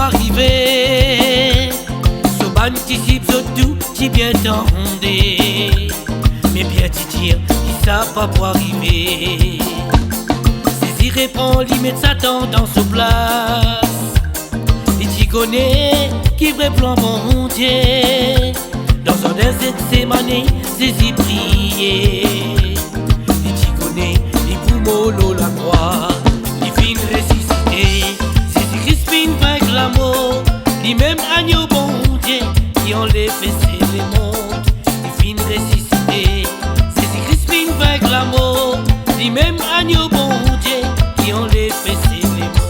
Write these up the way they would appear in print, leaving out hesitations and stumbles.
arriver. Ce ban qui s'y tout, qui bien tendé. Mais bien te dire, il savent pas pour arriver. C'est y répond, il met sa tendance au place. Et tu connais qui vrai plan mon Dieu. Dans un désert c'est mané, c'est y prier. Et tu connais les poumons la croix. Les fins ressuscités, c'est y Crispine avec l'amour. Les mêmes agneaux bon Dieu qui ont les fessés les mondes. Les fins ressuscités, c'est y Crispine avec l'amour. Les mêmes agneaux bon Dieu qui ont les fessés les mondes.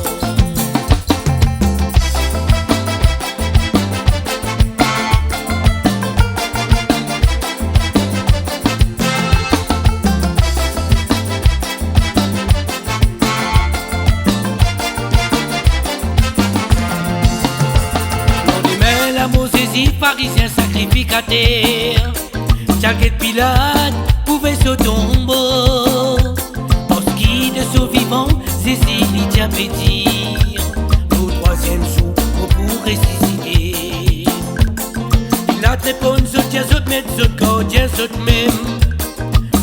Parisien sacrificateur, Jacket Pilate pouvait se tomber. Parce qu'il de ce vivant, Cécile tient pétir. Au troisième jour, pour ressusciter. Il a répondu, je tiens, je te mets, je te gardien, je te même.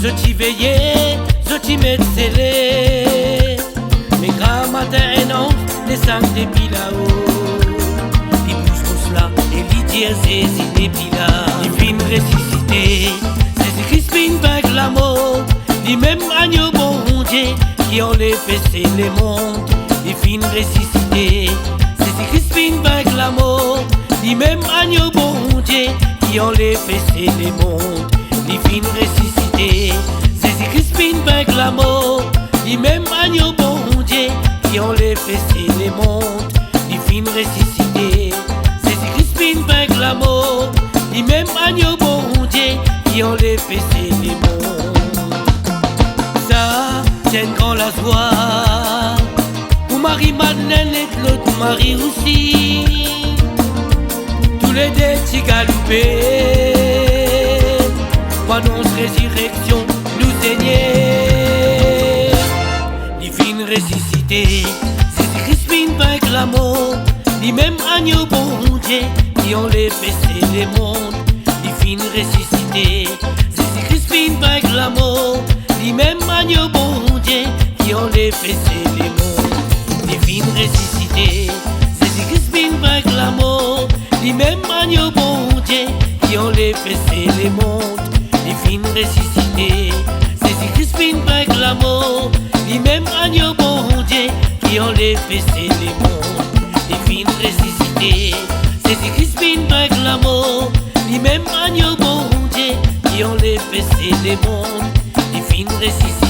Je t'y veillais, je t'y mets scellé. Mais grand matin, un ange descend depuis là-haut. C'est les pilas, les fins ressuscités. C'est Crispine avec l'amour. Les mêmes agneaux bon Dieu qui ont les fessés les mondes. Les fins ressuscités. C'est Crispine avec l'amour. Les mêmes agneaux bon Dieu qui ont les fessés les mondes. Les fins ressuscités. C'est Crispine avec l'amour. Les mêmes agneaux bon Dieu qui ont les fessés les mondes. Les fins ressuscités. Avec l'amour, les mêmes agneaux bon Dieu qui ont les fessés les mondes. Ça, tiens quand la joie. Pour Marie-Madeleine et l'autre Marie aussi. Tous les deux t'y galopés. Pendant résurrection, nous saignait. Les fins ressuscités, c'est Crispine avec l'amour. Les mêmes agneaux bon Dieu qui ont les fessés les mondes. Les fins ressuscités, c'est Crispine avec l'amour. Les mêmes agneaux bon Dieu qui ont les fessés les mondes. Les fins ressuscités, c'est Crispine avec l'amour. Les mêmes agneaux bon Dieu qui ont les fessés les mondes. Les fins ressuscités, c'est Crispine avec l'amour. Les mêmes agneaux bon Dieu qui ont les fessés les mondes. Les fins ressuscités, c'est Crispine avec l'amour. Les mêmes agneaux bon Dieu qui ont les fessés les mondes. Les fins ressuscités.